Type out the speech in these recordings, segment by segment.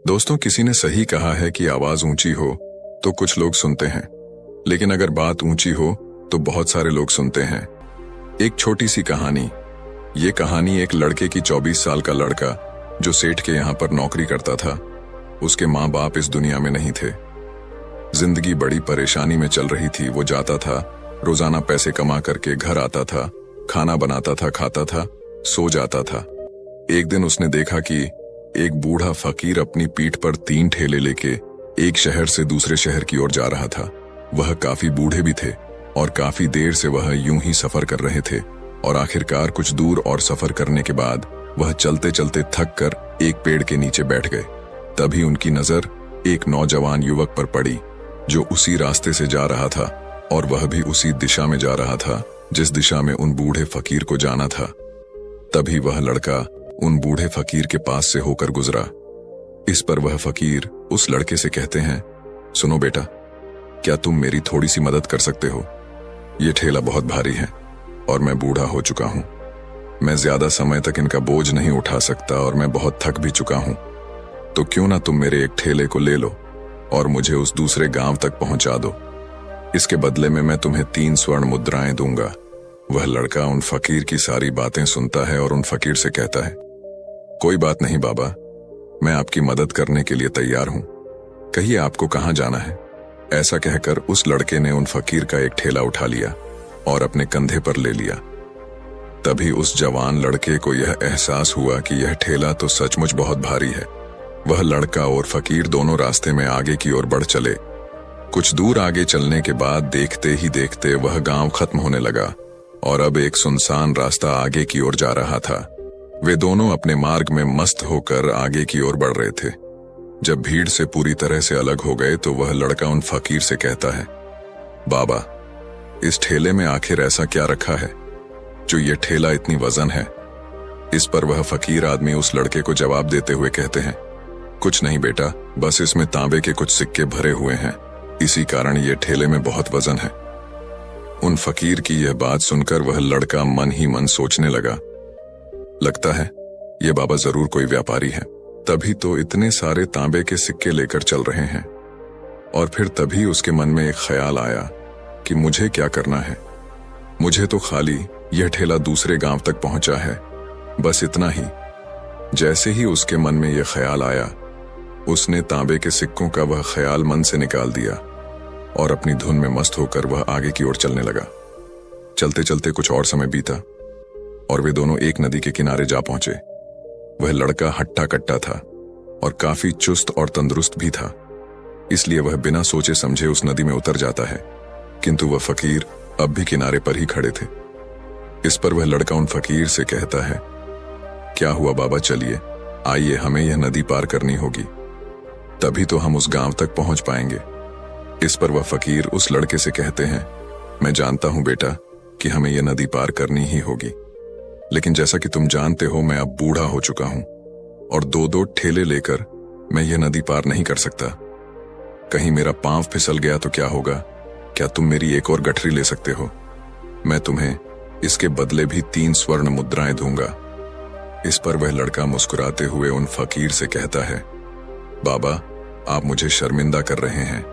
दोस्तों, किसी ने सही कहा है कि आवाज ऊंची हो तो कुछ लोग सुनते हैं, लेकिन अगर बात ऊंची हो तो बहुत सारे लोग सुनते हैं। एक छोटी सी कहानी। ये कहानी एक लड़के की 24 साल का लड़का जो सेठ के यहाँ पर नौकरी करता था। उसके माँ बाप इस दुनिया में नहीं थे। जिंदगी बड़ी परेशानी में चल रही थी। वो जाता था, रोजाना पैसे कमा करके घर आता था, खाना बनाता था, खाता था, सो जाता था। एक दिन उसने देखा कि एक बूढ़ा फकीर अपनी पीठ पर 3 ठेले लेके एक शहर से दूसरे शहर की ओर जा रहा था। वह काफी बूढ़े भी थे और काफी देर से वह यूं ही सफर कर रहे थे और आखिरकार कुछ दूर और सफर करने के बाद वह चलते चलते थक कर एक पेड़ के नीचे बैठ गए। तभी उनकी नजर एक नौजवान युवक पर पड़ी जो उसी रास्ते से जा रहा था और वह भी उसी दिशा में जा रहा था जिस दिशा में उन बूढ़े फकीर को जाना था। तभी वह लड़का उन बूढ़े फकीर के पास से होकर गुजरा। इस पर वह फकीर उस लड़के से कहते हैं, सुनो बेटा, क्या तुम मेरी थोड़ी सी मदद कर सकते हो? ये ठेला बहुत भारी है और मैं बूढ़ा हो चुका हूं। मैं ज्यादा समय तक इनका बोझ नहीं उठा सकता और मैं बहुत थक भी चुका हूं। तो क्यों ना तुम मेरे एक ठेले को ले लो और मुझे उस दूसरे गांव तक पहुंचा दो। इसके बदले में मैं तुम्हें 3 स्वर्ण मुद्राएं दूंगा। वह लड़का उन फकीर की सारी बातें सुनता है और उन फकीर से कहता है, कोई बात नहीं बाबा, मैं आपकी मदद करने के लिए तैयार हूं। कहिए आपको कहां जाना है? ऐसा कहकर उस लड़के ने उन फकीर का एक ठेला उठा लिया और अपने कंधे पर ले लिया। तभी उस जवान लड़के को यह एहसास हुआ कि यह ठेला तो सचमुच बहुत भारी है। वह लड़का और फकीर दोनों रास्ते में आगे की ओर बढ़ चले। कुछ दूर आगे चलने के बाद देखते ही देखते वह गांव खत्म होने लगा और अब एक सुनसान रास्ता आगे की ओर जा रहा था। वे दोनों अपने मार्ग में मस्त होकर आगे की ओर बढ़ रहे थे। जब भीड़ से पूरी तरह से अलग हो गए तो वह लड़का उन फकीर से कहता है, बाबा, इस ठेले में आखिर ऐसा क्या रखा है जो ये ठेला इतनी वजन है? इस पर वह फकीर आदमी उस लड़के को जवाब देते हुए कहते हैं, कुछ नहीं बेटा, बस इसमें तांबे के कुछ सिक्के भरे हुए हैं, इसी कारण ये ठेले में बहुत वजन है। उन फकीर की यह बात सुनकर वह लड़का मन ही मन सोचने लगा, लगता है ये बाबा जरूर कोई व्यापारी है, तभी तो इतने सारे तांबे के सिक्के लेकर चल रहे हैं। और फिर तभी उसके मन में एक ख्याल आया कि मुझे क्या करना है। मुझे तो खाली यह ठेला दूसरे गांव तक पहुंचा है, बस इतना ही। जैसे ही उसके मन में यह ख्याल आया, उसने तांबे के सिक्कों का वह ख्याल मन से निकाल दिया और अपनी धुन में मस्त होकर वह आगे की ओर चलने लगा। चलते चलते कुछ और समय बीता और वे दोनों एक नदी के किनारे जा पहुंचे। वह लड़का हट्टा कट्टा था और काफी चुस्त और तंदुरुस्त भी था, इसलिए वह बिना सोचे समझे उस नदी में उतर जाता है, किंतु वह फकीर अब भी किनारे पर ही खड़े थे। इस पर वह लड़का उन फकीर से कहता है, क्या हुआ बाबा, चलिए आइए, हमें यह नदी पार करनी होगी, तभी तो हम उस गांव तक पहुंच पाएंगे। इस पर वह फकीर उस लड़के से कहते हैं, मैं जानता हूं बेटा कि हमें यह नदी पार करनी ही होगी, लेकिन जैसा कि तुम जानते हो मैं अब बूढ़ा हो चुका हूं और 2-2 ठेले लेकर मैं यह नदी पार नहीं कर सकता। कहीं मेरा पांव फिसल गया तो क्या होगा? क्या तुम मेरी एक और गठरी ले सकते हो? मैं तुम्हें इसके बदले भी 3 स्वर्ण मुद्राएं दूंगा। इस पर वह लड़का मुस्कुराते हुए उन फकीर से कहता है, बाबा, आप मुझे शर्मिंदा कर रहे हैं।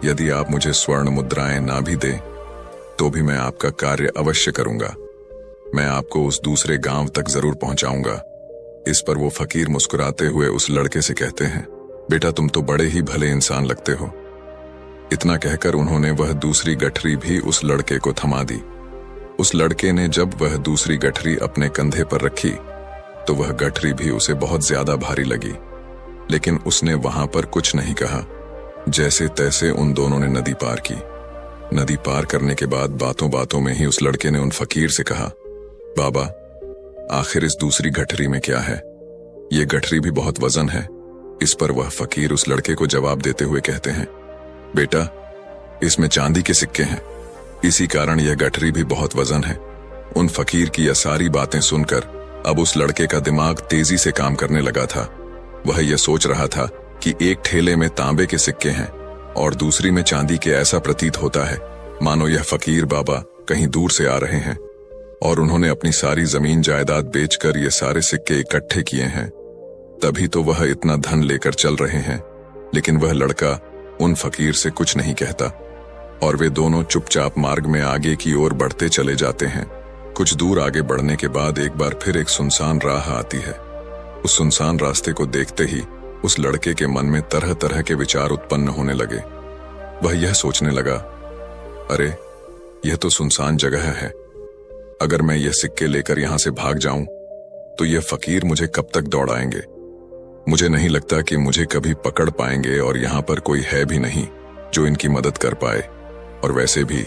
यदि आप मुझे स्वर्ण मुद्राएं ना भी दे तो भी मैं आपका कार्य अवश्य करूंगा। मैं आपको उस दूसरे गांव तक जरूर पहुंचाऊंगा। इस पर वो फकीर मुस्कुराते हुए उस लड़के से कहते हैं, बेटा, तुम तो बड़े ही भले इंसान लगते हो। इतना कहकर उन्होंने वह दूसरी गठरी भी उस लड़के को थमा दी। उस लड़के ने जब वह दूसरी गठरी अपने कंधे पर रखी तो वह गठरी भी उसे बहुत ज्यादा भारी लगी, लेकिन उसने वहां पर कुछ नहीं कहा। जैसे तैसे उन दोनों ने नदी पार की। नदी पार करने के बाद बातों बातों में ही उस लड़के ने उन फकीर से कहा, बाबा, आखिर इस दूसरी गठरी में क्या है? ये गठरी भी बहुत वजन है। इस पर वह फकीर उस लड़के को जवाब देते हुए कहते हैं, बेटा, इसमें चांदी के सिक्के हैं, इसी कारण यह गठरी भी बहुत वजन है। उन फकीर की यह सारी बातें सुनकर अब उस लड़के का दिमाग तेजी से काम करने लगा था। वह यह सोच रहा था कि एक ठेले में तांबे के सिक्के हैं और दूसरी में चांदी के। ऐसा प्रतीत होता है मानो यह फकीर बाबा कहीं दूर से आ रहे हैं और उन्होंने अपनी सारी जमीन जायदाद बेचकर ये सारे सिक्के इकट्ठे किए हैं। तभी तो वह इतना धन लेकर चल रहे हैं। लेकिन वह लड़का उन फकीर से कुछ नहीं कहता और वे दोनों चुपचाप मार्ग में आगे की ओर बढ़ते चले जाते हैं। कुछ दूर आगे बढ़ने के बाद एक बार फिर एक सुनसान राह आती है। उस सुनसान रास्ते को देखते ही उस लड़के के मन में तरह तरह के विचार उत्पन्न होने लगे। वह यह सोचने लगा, अरे यह तो सुनसान जगह है। अगर मैं यह सिक्के लेकर यहां से भाग जाऊं तो यह फकीर मुझे कब तक दौड़ाएंगे। मुझे नहीं लगता कि मुझे कभी पकड़ पाएंगे और यहां पर कोई है भी नहीं जो इनकी मदद कर पाए। और वैसे भी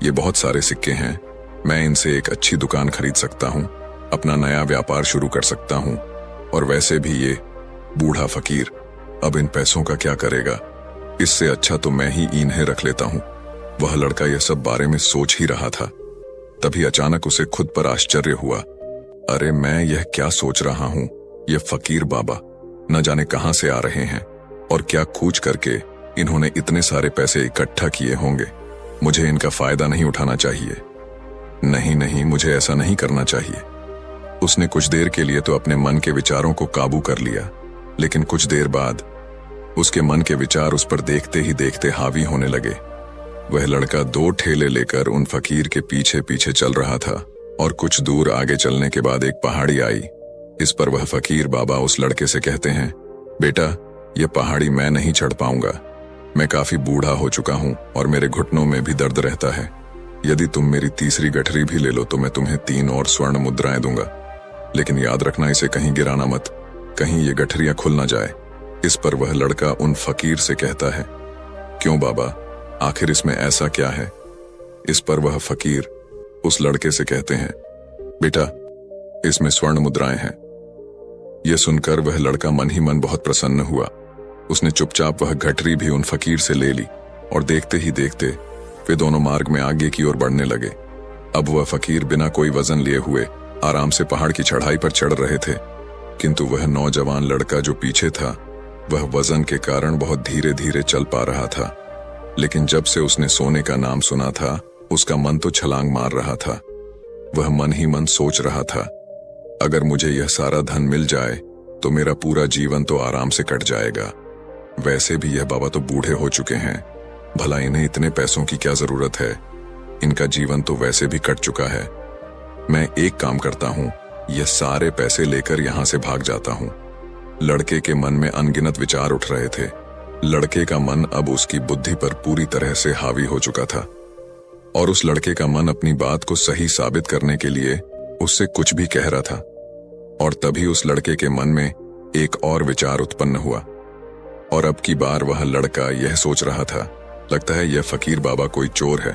ये बहुत सारे सिक्के हैं, मैं इनसे एक अच्छी दुकान खरीद सकता हूं, अपना नया व्यापार शुरू कर सकता हूं। और वैसे भी ये बूढ़ा फकीर अब इन पैसों का क्या करेगा, इससे अच्छा तो मैं ही इन्हें रख लेता हूं। वह लड़का यह सब बारे में सोच ही रहा था, तभी अचानक उसे खुद पर आश्चर्य हुआ। अरे मैं यह क्या सोच रहा हूं, ये फकीर बाबा न जाने कहां से आ रहे हैं और क्या खूच करके इन्होंने इतने सारे पैसे इकट्ठा किए होंगे। मुझे इनका फायदा नहीं उठाना चाहिए। नहीं नहीं, मुझे ऐसा नहीं करना चाहिए। उसने कुछ देर के लिए तो अपने मन के विचारों को काबू कर लिया, लेकिन कुछ देर बाद उसके मन के विचार उस पर देखते ही देखते हावी होने लगे। वह लड़का 2 ठेले लेकर उन फकीर के पीछे पीछे चल रहा था और कुछ दूर आगे चलने के बाद एक पहाड़ी आई। इस पर वह फकीर बाबा उस लड़के से कहते हैं, बेटा यह पहाड़ी मैं नहीं चढ़ पाऊंगा। मैं काफी बूढ़ा हो चुका हूं और मेरे घुटनों में भी दर्द रहता है। यदि तुम मेरी तीसरी गठरी भी ले लो तो मैं तुम्हें 3 और स्वर्ण मुद्राएं दूंगा, लेकिन याद रखना इसे कहीं गिराना मत, कहीं ये गठरियां खुल ना जाए। इस पर वह लड़का उन फकीर से कहता है, क्यों बाबा, आखिर इसमें ऐसा क्या है। इस पर वह फकीर उस लड़के से कहते हैं, बेटा इसमें स्वर्ण मुद्राएं हैं। यह सुनकर वह लड़का मन ही मन बहुत प्रसन्न हुआ। उसने चुपचाप वह गठरी भी उन फकीर से ले ली और देखते ही देखते वे दोनों मार्ग में आगे की ओर बढ़ने लगे। अब वह फकीर बिना कोई वजन लिए हुए आराम से पहाड़ की चढ़ाई पर चढ़ रहे थे, किंतु वह नौजवान लड़का जो पीछे था वह वजन के कारण बहुत धीरे धीरे चल पा रहा था। लेकिन जब से उसने सोने का नाम सुना था उसका मन तो छलांग मार रहा था। वह मन ही मन सोच रहा था, अगर मुझे यह सारा धन मिल जाए तो मेरा पूरा जीवन तो आराम से कट जाएगा। वैसे भी यह बाबा तो बूढ़े हो चुके हैं, भला इन्हें इतने पैसों की क्या जरूरत है, इनका जीवन तो वैसे भी कट चुका है। मैं एक काम करता हूं, यह सारे पैसे लेकर यहां से भाग जाता हूं। लड़के के मन में अनगिनत विचार उठ रहे थे। लड़के का मन अब उसकी बुद्धि पर पूरी तरह से हावी हो चुका था और उस लड़के का मन अपनी बात को सही साबित करने के लिए उससे कुछ भी कह रहा था। और तभी उस लड़के के मन में एक और विचार उत्पन्न हुआ और अब की बार वह लड़का यह सोच रहा था, लगता है यह फकीर बाबा कोई चोर है,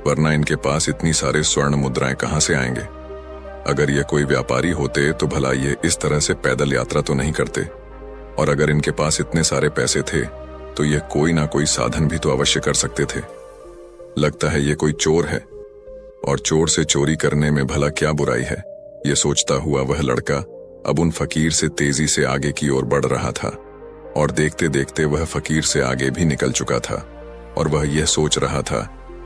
वरना इनके पास इतनी सारे स्वर्ण मुद्राएं कहां से आएंगे। अगर ये कोई व्यापारी होते तो भला ये इस तरह से पैदल यात्रा तो नहीं करते, और अगर इनके पास इतने सारे पैसे थे तो ये कोई ना कोई साधन भी तो अवश्य कर सकते थे। लगता है ये कोई चोर है और चोर से चोरी करने में भला क्या बुराई है। ये सोचता हुआ वह लड़का अब उन फकीर से तेजी से आगे की ओर बढ़ रहा था और देखते देखते वह फकीर से आगे भी निकल चुका था। और वह यह सोच रहा था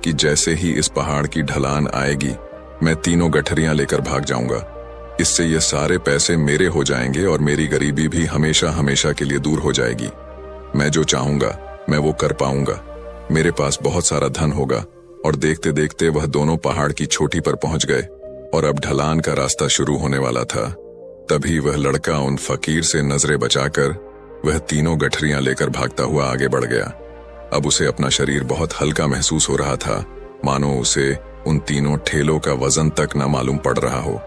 कि जैसे ही इस पहाड़ की ढलान आएगी मैं 3 गठरियां लेकर भाग जाऊंगा। इससे ये सारे पैसे मेरे हो जाएंगे और मेरी गरीबी भी हमेशा हमेशा के लिए दूर हो जाएगी। मैं जो चाहूंगा मैं वो कर पाऊंगा, मेरे पास बहुत सारा धन होगा। और देखते देखते वह दोनों पहाड़ की चोटी पर पहुंच गए और अब ढलान का रास्ता शुरू होने वाला था। तभी वह लड़का उन फकीर से नजरें बचाकर वह 3 गठरियां लेकर भागता हुआ आगे बढ़ गया। अब उसे अपना शरीर बहुत हल्का महसूस हो रहा था, मानो उसे उन 3 ठेलों का वजन तक न मालूम पड़ रहा हो।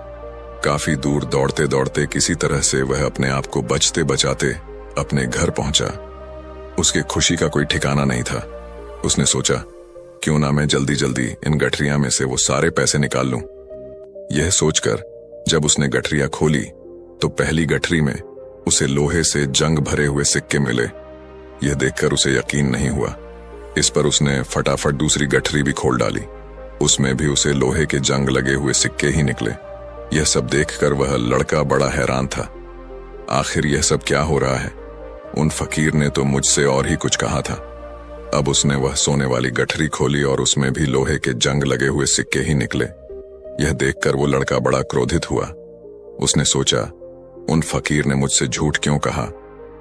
काफी दूर दौड़ते दौड़ते किसी तरह से वह अपने आप को बचते बचाते अपने घर पहुंचा। उसके खुशी का कोई ठिकाना नहीं था। उसने सोचा, क्यों ना मैं जल्दी जल्दी इन गठरियां में से वो सारे पैसे निकाल लूं। यह सोचकर जब उसने गठरियां खोली तो पहली गठरी में उसे लोहे से जंग भरे हुए सिक्के मिले। यह देखकर उसे यकीन नहीं हुआ। इस पर उसने फटाफट दूसरी गठरी भी खोल डाली, उसमें भी उसे लोहे के जंग लगे हुए सिक्के ही निकले। यह सब देखकर वह लड़का बड़ा हैरान था। आखिर यह सब क्या हो रहा है? उन फकीर ने तो मुझसे और ही कुछ कहा था। अब उसने वह सोने वाली गठरी खोली और उसमें भी लोहे के जंग लगे हुए सिक्के ही निकले। यह देखकर वो लड़का बड़ा क्रोधित हुआ। उसने सोचा, उन फकीर ने मुझसे झूठ क्यों कहा?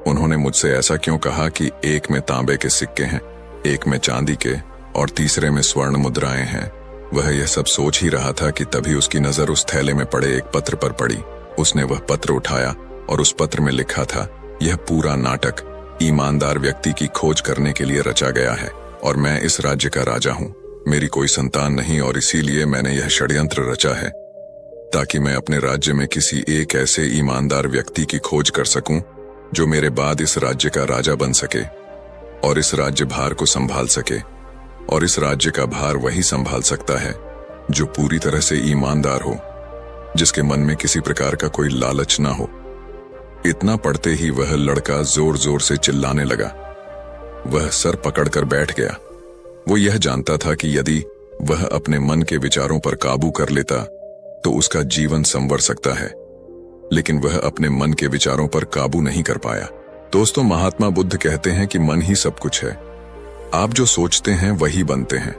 उन्होंने मुझसे ऐसा क्यों कहा कि एक में तांबे के सिक्के हैं, एक में चांदी के और तीसरे में स्वर्ण मुद्राएं हैं? वह यह सब सोच ही रहा था कि तभी उसकी नजर उस थैले में पड़े एक पत्र पर पड़ी। उसने वह पत्र उठाया और उस पत्र में लिखा था, यह पूरा नाटक ईमानदार व्यक्ति की खोज करने के लिए रचा गया है और मैं इस राज्य का राजा हूं। मेरी कोई संतान नहीं और इसीलिए मैंने यह षड्यंत्र रचा है ताकि मैं अपने राज्य में किसी एक ऐसे ईमानदार व्यक्ति की खोज कर सकूं जो मेरे बाद इस राज्य का राजा बन सके और इस राज्य भार को संभाल सके। और इस राज्य का भार वही संभाल सकता है जो पूरी तरह से ईमानदार हो, जिसके मन में किसी प्रकार का कोई लालच ना हो। इतना पढ़ते ही वह लड़का जोर जोर से चिल्लाने लगा। वह सर पकड़कर बैठ गया। वो यह जानता था कि यदि वह अपने मन के विचारों पर काबू कर लेता तो उसका जीवन संवर सकता है, लेकिन वह अपने मन के विचारों पर काबू नहीं कर पाया। दोस्तों, महात्मा बुद्ध कहते हैं कि मन ही सब कुछ है। आप जो सोचते हैं वही बनते हैं।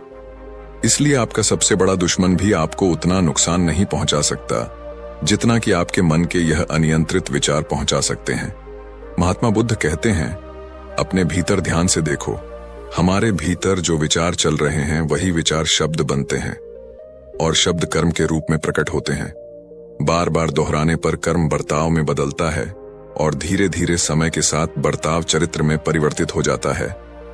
इसलिए आपका सबसे बड़ा दुश्मन भी आपको उतना नुकसान नहीं पहुंचा सकता जितना कि आपके मन के यह अनियंत्रित विचार पहुंचा सकते हैं। महात्मा बुद्ध कहते हैं, अपने भीतर ध्यान से देखो। हमारे भीतर जो विचार चल रहे हैं वही विचार शब्द बनते हैं और शब्द कर्म के रूप में प्रकट होते हैं। बार बार दोहराने पर कर्म बर्ताव में बदलता है और धीरे धीरे समय के साथ बर्ताव चरित्र में परिवर्तित हो जाता है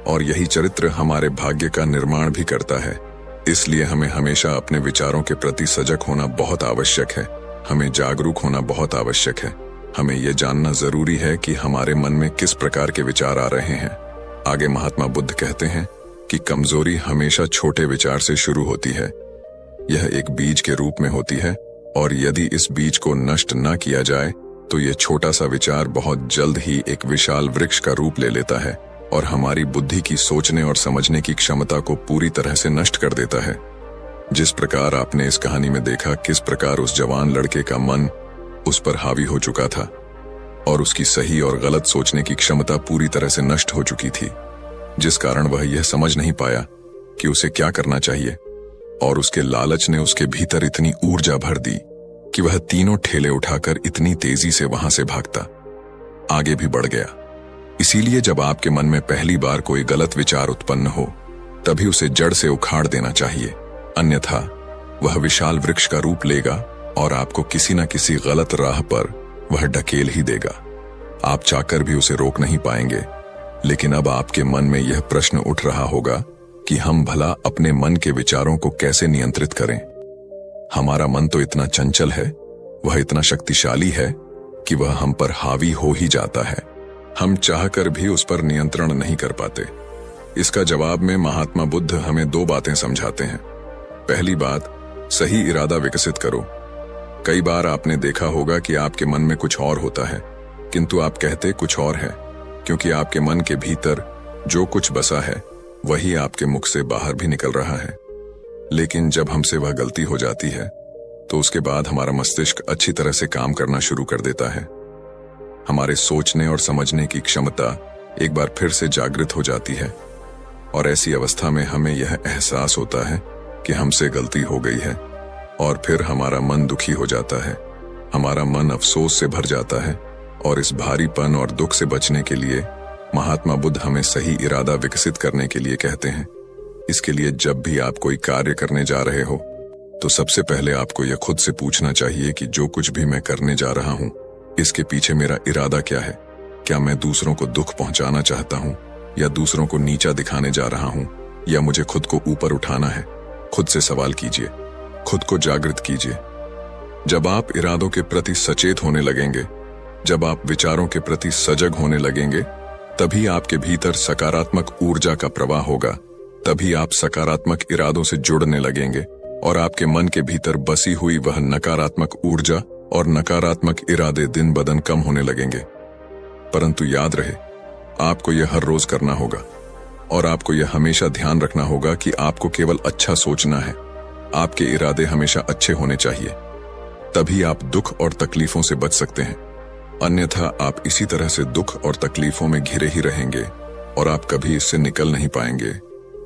और यही चरित्र हमारे भाग्य का निर्माण भी करता है। इसलिए हमें हमेशा अपने विचारों के प्रति सजग होना बहुत आवश्यक है। हमें जागरूक होना बहुत आवश्यक है। हमें यह जानना जरूरी है कि हमारे मन में किस प्रकार के विचार आ रहे हैं। आगे महात्मा बुद्ध कहते हैं कि कमजोरी हमेशा छोटे विचार से शुरू होती है। यह एक बीज के रूप में होती है और यदि इस बीज को नष्ट न किया जाए तो यह छोटा सा विचार बहुत जल्द ही एक विशाल वृक्ष का रूप ले लेता है और हमारी बुद्धि की सोचने और समझने की क्षमता को पूरी तरह से नष्ट कर देता है। जिस प्रकार आपने इस कहानी में देखा किस प्रकार उस जवान लड़के का मन उस पर हावी हो चुका था और उसकी सही और गलत सोचने की क्षमता पूरी तरह से नष्ट हो चुकी थी, जिस कारण वह यह समझ नहीं पाया कि उसे क्या करना चाहिए और उसके लालच ने उसके भीतर इतनी ऊर्जा भर दी कि वह तीनों ठेले उठाकर इतनी तेजी से वहां से भागता आगे भी बढ़ गया। इसीलिए जब आपके मन में पहली बार कोई गलत विचार उत्पन्न हो तभी उसे जड़ से उखाड़ देना चाहिए, अन्यथा वह विशाल वृक्ष का रूप लेगा और आपको किसी न किसी गलत राह पर वह ढकेल ही देगा। आप चाहकर भी उसे रोक नहीं पाएंगे। लेकिन अब आपके मन में यह प्रश्न उठ रहा होगा कि हम भला अपने मन के विचारों को कैसे नियंत्रित करें। हमारा मन तो इतना चंचल है, वह इतना शक्तिशाली है कि वह हम पर हावी हो ही जाता है। हम चाहकर भी उस पर नियंत्रण नहीं कर पाते। इसका जवाब में महात्मा बुद्ध हमें दो बातें समझाते हैं। पहली बात, सही इरादा विकसित करो। कई बार आपने देखा होगा कि आपके मन में कुछ और होता है किंतु आप कहते कुछ और है, क्योंकि आपके मन के भीतर जो कुछ बसा है वही आपके मुख से बाहर भी निकल रहा है। लेकिन जब हमसे वह गलती हो जाती है तो उसके बाद हमारा मस्तिष्क अच्छी तरह से काम करना शुरू कर देता है। हमारे सोचने और समझने की क्षमता एक बार फिर से जागृत हो जाती है और ऐसी अवस्था में हमें यह एहसास होता है कि हमसे गलती हो गई है और फिर हमारा मन दुखी हो जाता है। हमारा मन अफसोस से भर जाता है और इस भारीपन और दुख से बचने के लिए महात्मा बुद्ध हमें सही इरादा विकसित करने के लिए कहते हैं। इसके लिए जब भी आप कोई कार्य करने जा रहे हो तो सबसे पहले आपको यह खुद से पूछना चाहिए कि जो कुछ भी मैं करने जा रहा हूं इसके पीछे मेरा इरादा क्या है। क्या मैं दूसरों को दुख पहुंचाना चाहता हूं या दूसरों को नीचा दिखाने जा रहा हूं या मुझे खुद को ऊपर उठाना है। खुद से सवाल कीजिए, खुद को जागृत कीजिए। जब आप इरादों के प्रति सचेत होने लगेंगे, जब आप विचारों के प्रति सजग होने लगेंगे, तभी आपके भीतर सकारात्मक ऊर्जा का प्रवाह होगा। तभी आप सकारात्मक इरादों से जुड़ने लगेंगे और आपके मन के भीतर बसी हुई वह नकारात्मक ऊर्जा और नकारात्मक इरादे दिन ब दिन कम होने लगेंगे। परंतु याद रहे, आपको यह हर रोज करना होगा और आपको यह हमेशा ध्यान रखना होगा कि आपको केवल अच्छा सोचना है। आपके इरादे हमेशा अच्छे होने चाहिए, तभी आप दुख और तकलीफों से बच सकते हैं। अन्यथा आप इसी तरह से दुख और तकलीफों में घिरे ही रहेंगे और आप कभी इससे निकल नहीं पाएंगे।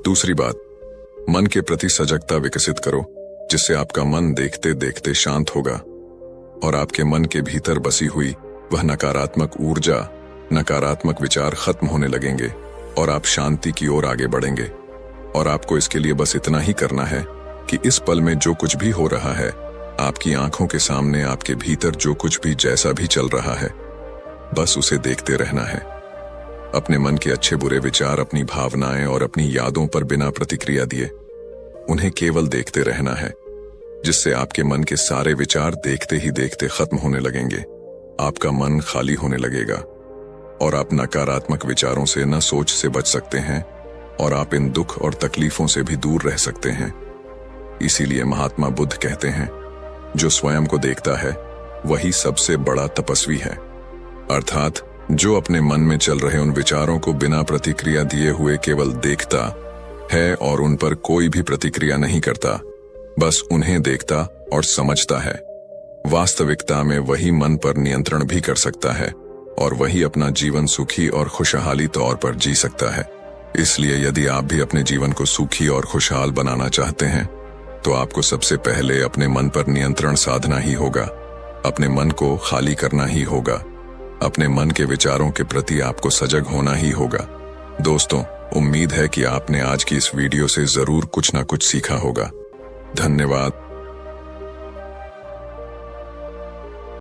दूसरी बात, मन के प्रति सजगता विकसित करो, जिससे आपका मन देखते देखते शांत होगा और आपके मन के भीतर बसी हुई वह नकारात्मक ऊर्जा, नकारात्मक विचार खत्म होने लगेंगे और आप शांति की ओर आगे बढ़ेंगे। और आपको इसके लिए बस इतना ही करना है कि इस पल में जो कुछ भी हो रहा है, आपकी आंखों के सामने आपके भीतर जो कुछ भी जैसा भी चल रहा है, बस उसे देखते रहना है। अपने मन के अच्छे बुरे विचार, अपनी भावनाएं और अपनी यादों पर बिना प्रतिक्रिया दिए उन्हें केवल देखते रहना है, जिससे आपके मन के सारे विचार देखते ही देखते खत्म होने लगेंगे। आपका मन खाली होने लगेगा और आप नकारात्मक विचारों से न सोच से बच सकते हैं और आप इन दुख और तकलीफों से भी दूर रह सकते हैं। इसीलिए महात्मा बुद्ध कहते हैं, जो स्वयं को देखता है वही सबसे बड़ा तपस्वी है। अर्थात जो अपने मन में चल रहे उन विचारों को बिना प्रतिक्रिया दिए हुए केवल देखता है और उन पर कोई भी प्रतिक्रिया नहीं करता, बस उन्हें देखता और समझता है, वास्तविकता में वही मन पर नियंत्रण भी कर सकता है और वही अपना जीवन सुखी और खुशहाली तौर पर जी सकता है। इसलिए यदि आप भी अपने जीवन को सुखी और खुशहाल बनाना चाहते हैं, तो आपको सबसे पहले अपने मन पर नियंत्रण साधना ही होगा, अपने मन को खाली करना ही होगा, अपने मन के विचारों के प्रति आपको सजग होना ही होगा। दोस्तों, उम्मीद है कि आपने आज की इस वीडियो से जरूर कुछ ना कुछ सीखा होगा। धन्यवाद।